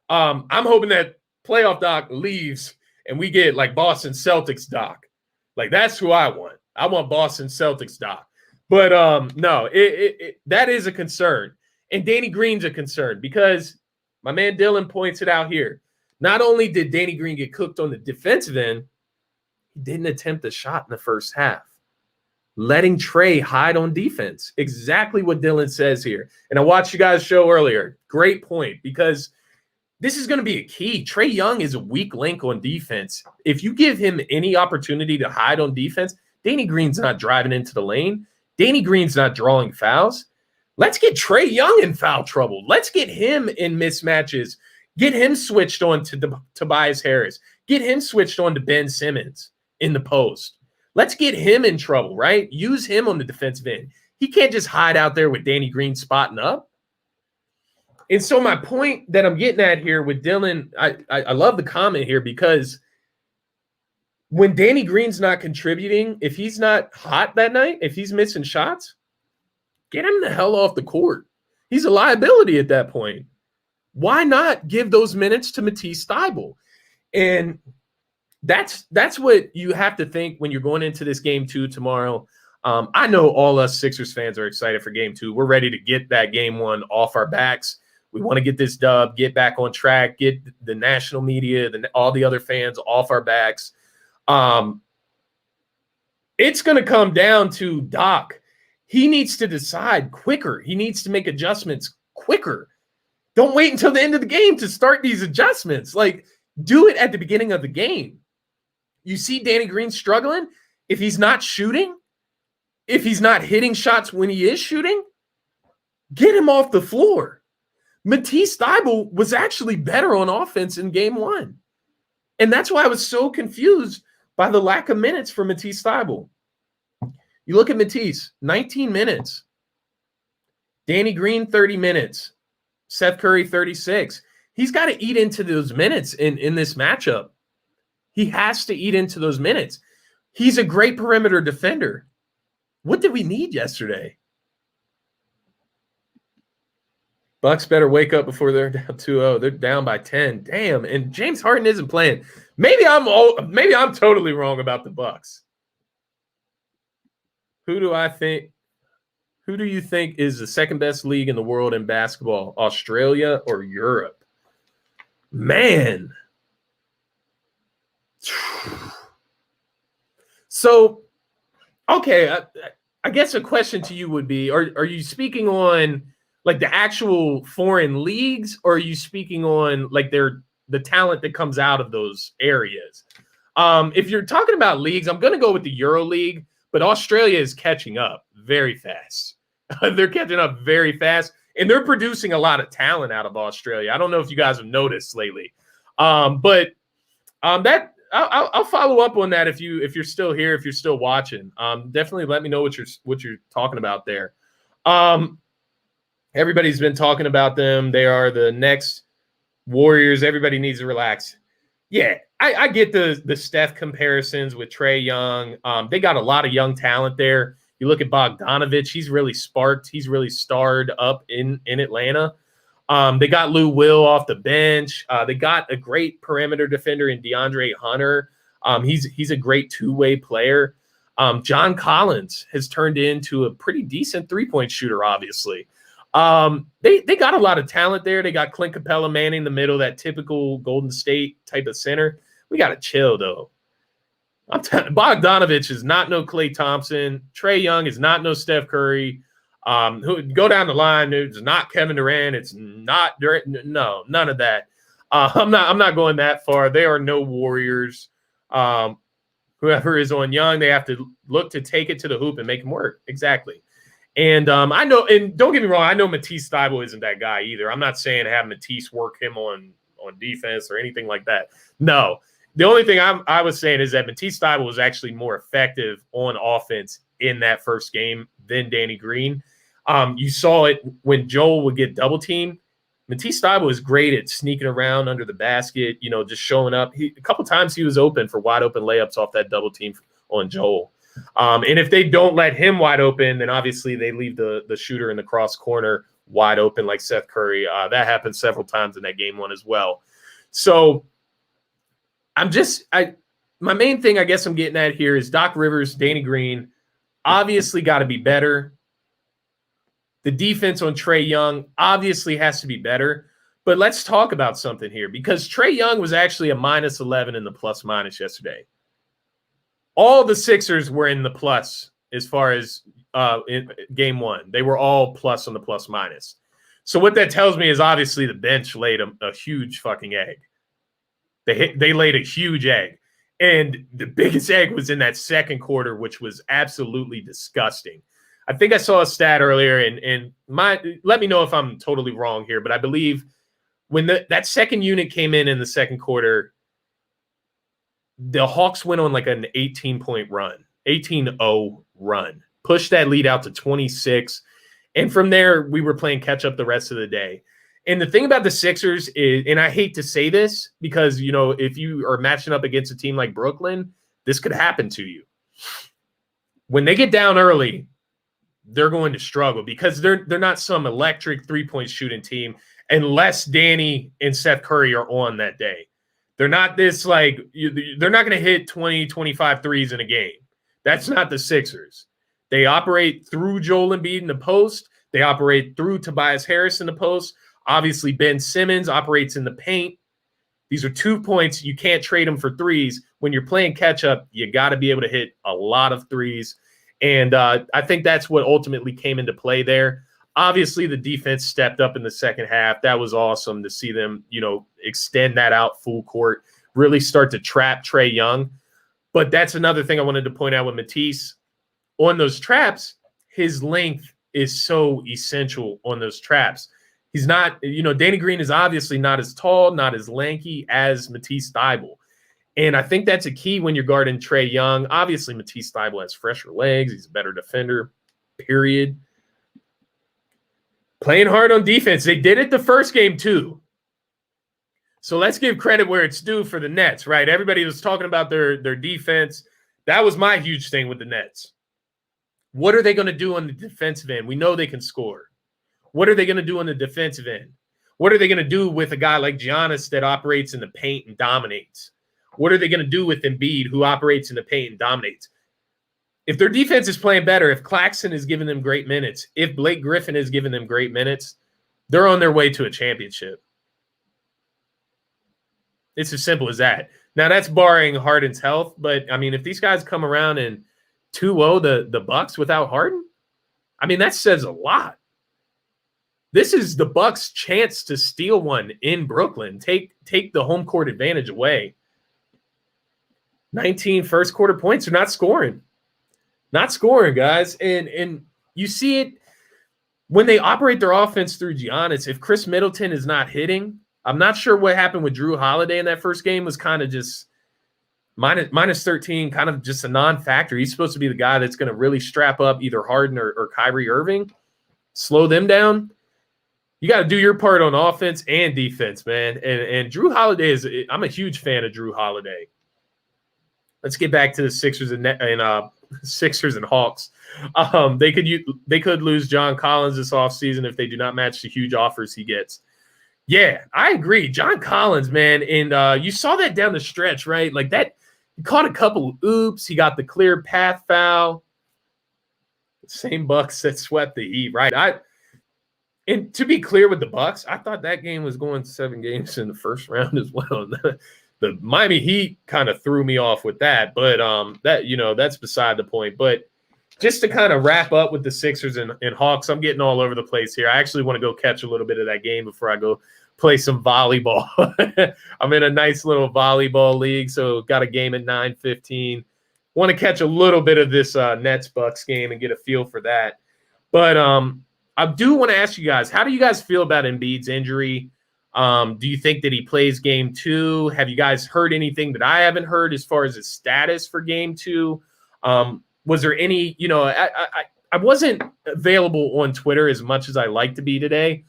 I'm hoping that playoff Doc leaves and we get like Boston Celtics Doc. Like that's who I want. I want Boston Celtics Doc. But no, that is a concern. And Danny Green's a concern because my man Dylan points it out here. Not only did Danny Green get cooked on the defensive end, he didn't attempt a shot in the first half. Letting Trey hide on defense. Exactly what Dylan says here. And I watched you guys' show earlier. Great point, because this is going to be a key. Trey Young is a weak link on defense. If you give him any opportunity to hide on defense, Danny Green's not driving into the lane. Danny Green's not drawing fouls. Let's get Trey Young in foul trouble. Let's get him in mismatches. Get him switched on to Tobias Harris. Get him switched on to Ben Simmons in the post. Let's get him in trouble, right? Use him on the defensive end. He can't just hide out there with Danny Green spotting up. And so my point that I'm getting at here with Dylan, I love the comment here, because when Danny Green's not contributing, if he's not hot that night, if he's missing shots, get him the hell off the court. He's a liability at that point. Why not give those minutes to Matisse Thybulle? And that's what you have to think when you're going into this game 2 tomorrow. I know all us Sixers fans are excited for game 2. We're ready to get that game 1 off our backs. We want to get this dub, get back on track, get the national media, all the other fans off our backs. It's going to come down to Doc. He needs to decide quicker. He needs to make adjustments quicker. Don't wait until the end of the game to start these adjustments. Like, do it at the beginning of the game. You see Danny Green struggling. If he's not shooting, if he's not hitting shots when he is shooting, get him off the floor. Matisse Thybulle was actually better on offense in game 1. And that's why I was so confused by the lack of minutes for Matisse Thybulle. You look at Matisse, 19 minutes. Danny Green, 30 minutes. Seth Curry, 36. He's got to eat into those minutes in this matchup. He has to eat into those minutes. He's a great perimeter defender. What did we need yesterday? Bucks better wake up before they're down 2-0. They're down by 10. Damn. And James Harden isn't playing. Maybe I'm totally wrong about the Bucks. Who do you think is the second best league in the world in basketball? Australia or Europe? Man. So, okay, I guess a question to you would be, are you speaking on like the actual foreign leagues, or are you speaking on like the talent that comes out of those areas? If you're talking about leagues, I'm going to go with the Euro League, but Australia is catching up very fast. They're catching up very fast, and they're producing a lot of talent out of Australia. I don't know if you guys have noticed lately, but I'll follow up on that if you're still here, if you're still watching. Definitely let me know what you're talking about there. Everybody's been talking about them. They are the next Warriors. Everybody needs to relax. Yeah, I get the Steph comparisons with Trey Young. They got a lot of young talent there. You look at Bogdanovich. He's really sparked. He's really starred up in Atlanta. They got Lou Will off the bench. They got a great perimeter defender in DeAndre Hunter. He's a great two-way player. John Collins has turned into a pretty decent three-point shooter, obviously. They got a lot of talent there. They got Clint Capella manning the middle, that typical Golden State type of center. We got to chill, though. Bogdanovich is not no Klay Thompson. Trey Young is not no Steph Curry. Who go down the line? It's not Kevin Durant. It's not Durant. No, none of that. I'm not going that far. They are no Warriors. Whoever is on Young, they have to look to take it to the hoop and make him work. Exactly. And I know, and don't get me wrong, I know Matisse Thybulle isn't that guy either. I'm not saying have Matisse work him on defense or anything like that. No. The only thing I was saying is that Matisse Thybulle was actually more effective on offense in that first game than Danny Green. You saw it when Joel would get double teamed. Matisse Thybulle was great at sneaking around under the basket, just showing up. A couple times he was open for wide open layups off that double team on Joel. And if they don't let him wide open, then obviously they leave the shooter in the cross corner wide open like Seth Curry. That happened several times in that game one as well. So my main thing I guess I'm getting at here is Doc Rivers, Danny Green, obviously got to be better. The defense on Trae Young obviously has to be better. But let's talk about something here, because Trae Young was actually a -11 in the plus-minus yesterday. All the Sixers were in the plus as far as in game one. They were all plus on the plus-minus. So what that tells me is obviously the bench laid a huge fucking egg. They laid a huge egg. And the biggest egg was in that second quarter, which was absolutely disgusting. I think I saw a stat earlier, and let me know if I'm totally wrong here, but I believe when that second unit came in the second quarter, the Hawks went on like an 18-point run, 18-0 run, pushed that lead out to 26. And from there, we were playing catch up the rest of the day. And the thing about the Sixers is, and I hate to say this because, you know, if you are matching up against a team like Brooklyn, this could happen to you. When they get down early, they're going to struggle because they're not some electric three-point shooting team unless Danny and Seth Curry are on that day. They're not this like they're not going to hit 20, 25 threes in a game. That's not the Sixers. They operate through Joel Embiid in the post. They operate through Tobias Harris in the post. Obviously, Ben Simmons operates in the paint. These are 2 points. You can't trade them for threes. When you're playing catch-up, you got to be able to hit a lot of threes. And I think that's what ultimately came into play there. Obviously, the defense stepped up in the second half. That was awesome to see them, you know, extend that out full court, really start to trap Trae Young. But that's another thing I wanted to point out with Matisse. On those traps, his length is so essential on those traps. He's not, you know, Danny Green is obviously not as tall, not as lanky as Matisse Thybulle. And I think that's a key when you're guarding Trae Young. Obviously, Matisse Thybulle has fresher legs. He's a better defender, period. Playing hard on defense. They did it the first game, too. So let's give credit where it's due for the Nets, right? Everybody was talking about their defense. That was my huge thing with the Nets. What are they going to do on the defensive end? We know they can score. What are they going to do on the defensive end? What are they going to do with a guy like Giannis that operates in the paint and dominates? What are they going to do with Embiid, who operates in the paint and dominates? If their defense is playing better, if Claxton is giving them great minutes, if Blake Griffin is giving them great minutes, they're on their way to a championship. It's as simple as that. Now, that's barring Harden's health, but, I mean, if these guys come around and 2-0 the Bucks without Harden, I mean, that says a lot. This is the Bucks' chance to steal one in Brooklyn. Take the home court advantage away. 19 first quarter points are not scoring. Not scoring, guys. And you see it when they operate their offense through Giannis. If Chris Middleton is not hitting, I'm not sure what happened with Drew Holiday in that first game. Was kind of just minus 13, kind of just a non-factor. He's supposed to be the guy that's going to really strap up either Harden or Kyrie Irving, slow them down. You got to do your part on offense and defense, man. And Drew Holiday I'm a huge fan of Drew Holiday. Let's get back to the Sixers and Hawks. They could lose John Collins this offseason if they do not match the huge offers he gets. Yeah, I agree. John Collins, man. And you saw that down the stretch, right? Like that, he caught a couple of oops. He got the clear path foul. Same Bucks that swept the Heat, right? And to be clear with the Bucks, I thought that game was going 7 games in the first round as well. The Miami Heat kind of threw me off with that, but that's beside the point. But just to kind of wrap up with the Sixers and Hawks, I'm getting all over the place here. I actually want to go catch a little bit of that game before I go play some volleyball. I'm in a nice little volleyball league, so got a game at 9:15. Want to catch a little bit of this Nets-Bucks game and get a feel for that. But I do want to ask you guys, how do you guys feel about Embiid's injury? Do you think that he plays game 2? Have you guys heard anything that I haven't heard as far as his status for game 2? Was there any, I wasn't available on Twitter as much as I like to be today,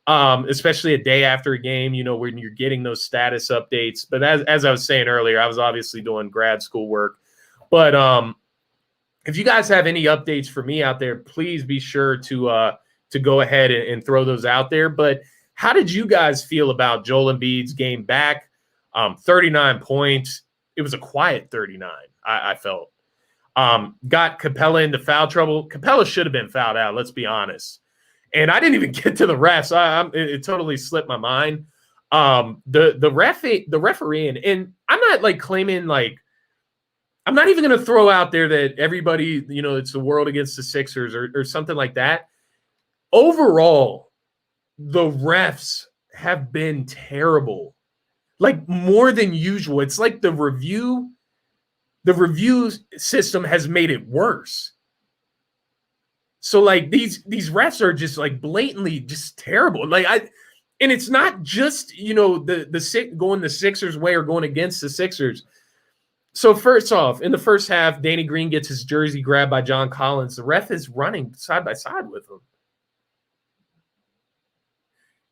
especially a day after a game, when you're getting those status updates. But as I was saying earlier, I was obviously doing grad school work. But if you guys have any updates for me out there, please be sure to to go ahead and throw those out there. But how did you guys feel about Joel Embiid's game back? 39 points. It was a quiet 39, I felt. Got Capella into foul trouble. Capella should have been fouled out, let's be honest. And I didn't even get to the refs. It totally slipped my mind. The referee, and I'm not like claiming like, I'm not even going to throw out there that everybody, it's the world against the Sixers or something like that. Overall, the refs have been terrible, like more than usual. It's like the review system has made it worse. So like these refs are just like blatantly just terrible. And it's not just, the going the Sixers way or going against the Sixers. So first off, in the first half, Danny Green gets his jersey grabbed by John Collins. The ref is running side by side with him.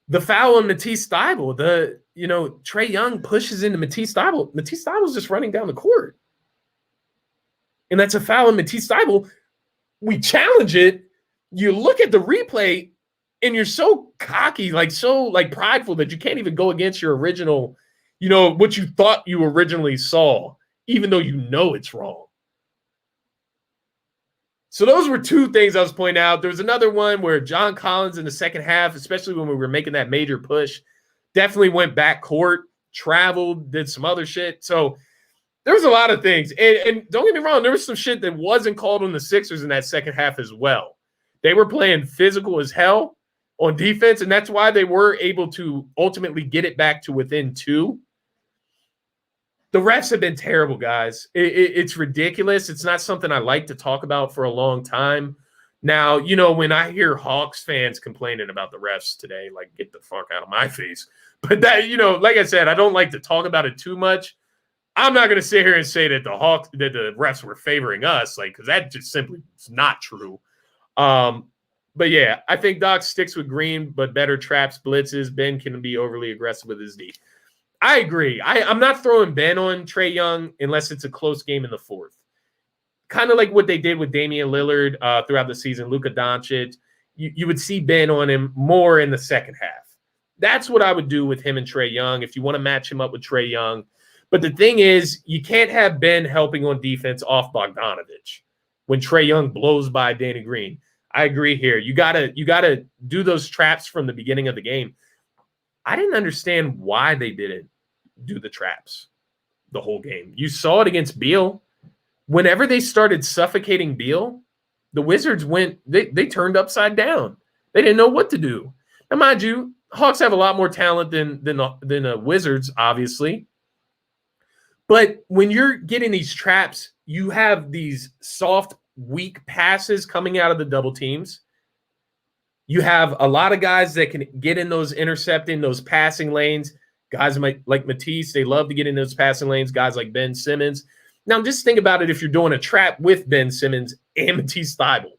The foul on Matisse Thybulle, Trae Young pushes into Matisse Thybulle. Matisse Thybulle's just running down the court. And that's a foul on Matisse Thybulle. We challenge it. You look at the replay, and you're so cocky, so prideful that you can't even go against your original, what you thought you originally saw, even though it's wrong. So those were two things I was pointing out. There was another one where John Collins in the second half, especially when we were making that major push, definitely went back court, traveled, did some other shit. So there was a lot of things. And don't get me wrong, there was some shit that wasn't called on the Sixers in that second half as well. They were playing physical as hell on defense, and that's why they were able to ultimately get it back to within 2. The refs have been terrible, guys. It's ridiculous. It's not something I like to talk about for a long time. Now, when I hear Hawks fans complaining about the refs today, get the fuck out of my face. But that, like I said, I don't like to talk about it too much. I'm not going to sit here and say that the refs were favoring us, because that just simply is not true. But yeah, I think Doc sticks with Green, but better traps, blitzes. Ben can be overly aggressive with his D. I agree. I'm not throwing Ben on Trae Young unless it's a close game in the fourth. Kind of like what they did with Damian Lillard throughout the season, Luka Doncic. You would see Ben on him more in the second half. That's what I would do with him and Trae Young if you want to match him up with Trae Young. But the thing is, you can't have Ben helping on defense off Bogdanovich when Trae Young blows by Danny Green. I agree here. You gotta do those traps from the beginning of the game. I didn't understand why they didn't do the traps the whole game. You saw it against Beal. Whenever they started suffocating Beal, the Wizards they turned upside down. They didn't know what to do. Now, mind you, Hawks have a lot more talent than the Wizards, obviously. But when you're getting these traps, you have these soft, weak passes coming out of the double teams. You have a lot of guys that can get in those intercepting, those passing lanes. Guys like Matisse, they love to get in those passing lanes. Guys like Ben Simmons. Now, just think about it if you're doing a trap with Ben Simmons and Matisse Thybulle.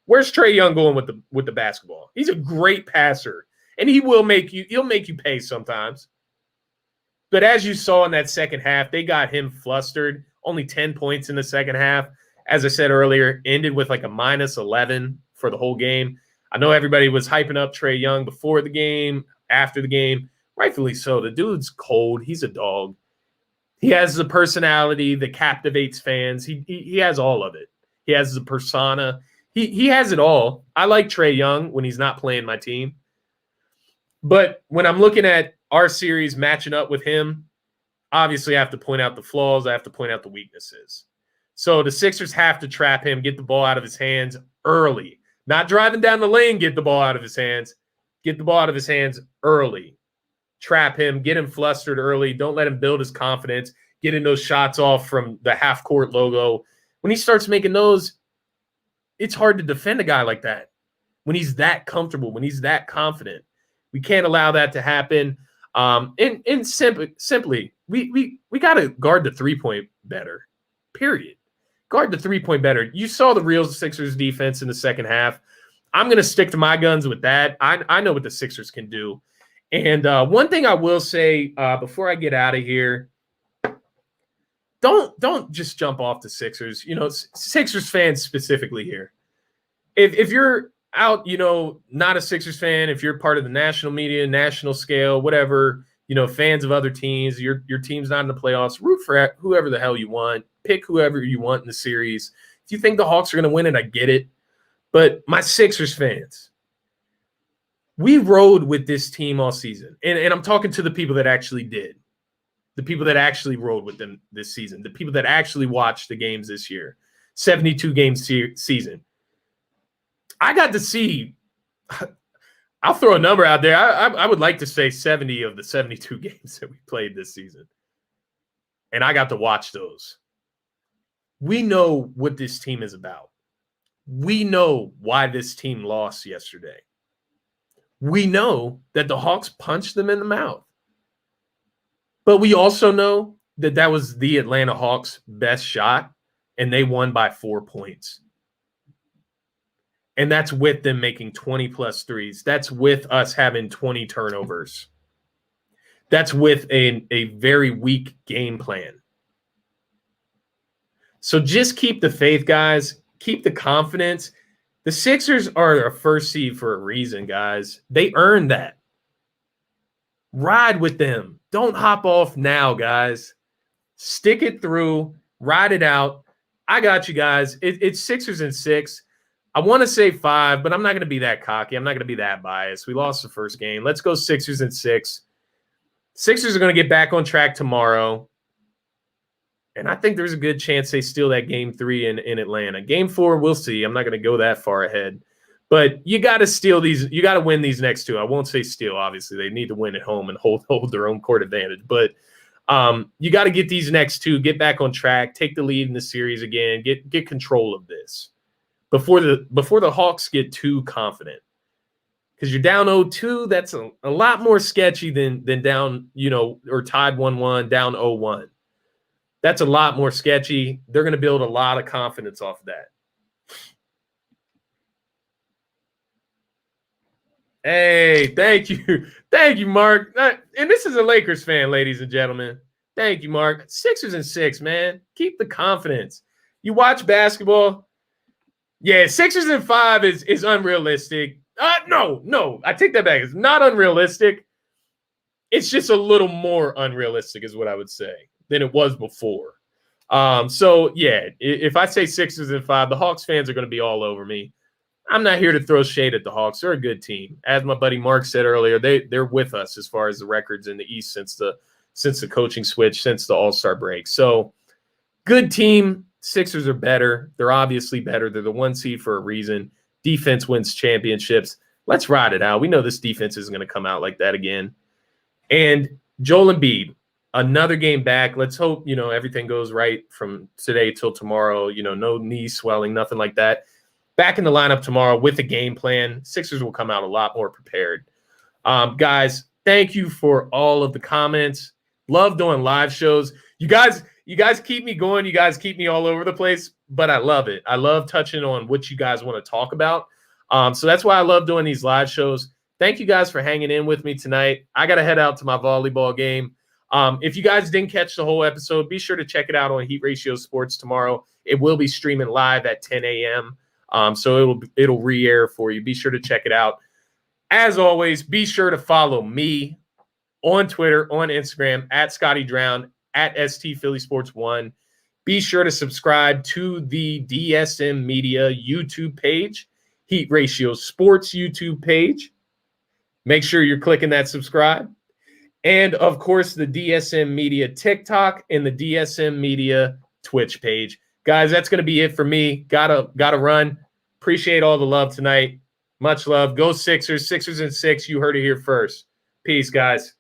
Where's Trae Young going with the basketball? He's a great passer, and he'll make you pay sometimes. But as you saw in that second half, they got him flustered. Only 10 points in the second half. As I said earlier, ended with a minus 11 for the whole game. I know everybody was hyping up Trae Young before the game, after the game. Rightfully so. The dude's cold. He's a dog. He has the personality that captivates fans. He has all of it. He has the persona. He has it all. I like Trae Young when he's not playing my team. But when I'm looking at our series matching up with him, obviously I have to point out the flaws. I have to point out the weaknesses. So the Sixers have to trap him, get the ball out of his hands early. Not driving down the lane, get the ball out of his hands. Get the ball out of his hands early. Trap him, get him flustered early. Don't let him build his confidence, getting those shots off from the half-court logo. When he starts making those, it's hard to defend a guy like that. When he's that comfortable, when he's that confident. We can't allow that to happen. And simply, we got to guard the three-point better, period. Guard the three-point better. You saw the real Sixers defense in the second half. I'm going to stick to my guns with that. I know what the Sixers can do. And one thing I will say before I get out of here, don't just jump off the Sixers. Sixers fans specifically here. If you're out, not a Sixers fan, if you're part of the national media, national scale, whatever, fans of other teams, your team's not in the playoffs, root for whoever the hell you want, pick whoever you want in the series. If you think the Hawks are going to win it, I get it. But my Sixers fans, we rode with this team all season. And I'm talking to the people that actually did. The people that actually rode with them this season. The people that actually watched the games this year. 72-game season. I got to see, I'll throw a number out there. I would like to say 70 of the 72 games that we played this season. And I got to watch those. We know what this team is about. We know why this team lost yesterday. We know that the Hawks punched them in the mouth. But we also know that that was the Atlanta Hawks' best shot, and they won by 4 points. And that's with them making 20-plus threes. That's with us having 20 turnovers. That's with a very weak game plan. So just keep the faith, guys. Keep the confidence. The Sixers are a first seed for a reason, guys. They earned that. Ride with them. Don't hop off now, guys. Stick it through. Ride it out. I got you guys. It's Sixers and 6. I want to say 5, but I'm not going to be that cocky. I'm not going to be that biased. We lost the first game. Let's go Sixers and 6. Sixers are going to get back on track tomorrow. And I think there's a good chance they steal that game 3 in Atlanta. Game 4, we'll see. I'm not going to go that far ahead. But you got to steal these. You got to win these next 2. I won't say steal, obviously. They need to win at home and hold their own court advantage. But you got to get these next 2, get back on track, take the lead in the series again, get control of this before the Hawks get too confident. Because you're down 0-2, that's a lot more sketchy than down, or tied 1-1, down 0-1. That's a lot more sketchy. They're going to build a lot of confidence off of that. Hey, thank you. Thank you, Mark. And this is a Lakers fan, ladies and gentlemen. Thank you, Mark. Sixers and 6, man. Keep the confidence. You watch basketball. Yeah, Sixers and 5 is unrealistic. No. I take that back. It's not unrealistic. It's just a little more unrealistic is what I would say than it was before. So, yeah, if I say Sixers and 5, the Hawks fans are going to be all over me. I'm not here to throw shade at the Hawks. They're a good team. As my buddy Mark said earlier, they're with us as far as the records in the East since the coaching switch, since the All-Star break. So, good team. Sixers are better. They're obviously better. They're the 1 seed for a reason. Defense wins championships. Let's ride it out. We know this defense isn't going to come out like that again. And Joel Embiid, another game back. Let's hope, everything goes right from today till tomorrow. No knee swelling, nothing like that. Back in the lineup tomorrow with a game plan. Sixers will come out a lot more prepared. Guys, thank you for all of the comments. Love doing live shows. You guys keep me going. You guys keep me all over the place, but I love it. I love touching on what you guys want to talk about. So that's why I love doing these live shows. Thank you guys for hanging in with me tonight. I got to head out to my volleyball game. If you guys didn't catch the whole episode, be sure to check it out on Heat Ratio Sports tomorrow. It will be streaming live at 10 a.m. So it'll re-air for you. Be sure to check it out. As always, be sure to follow me on Twitter, on Instagram, at Scotty Drown, at ST Philly Sports 1. Be sure to subscribe to the DSM Media YouTube page, Heat Ratio Sports YouTube page. Make sure you're clicking that subscribe. And, of course, the DSM Media TikTok and the DSM Media Twitch page. Guys, that's going to be it for me. Gotta run. Appreciate all the love tonight. Much love. Go Sixers. Sixers and 6. You heard it here first. Peace, guys.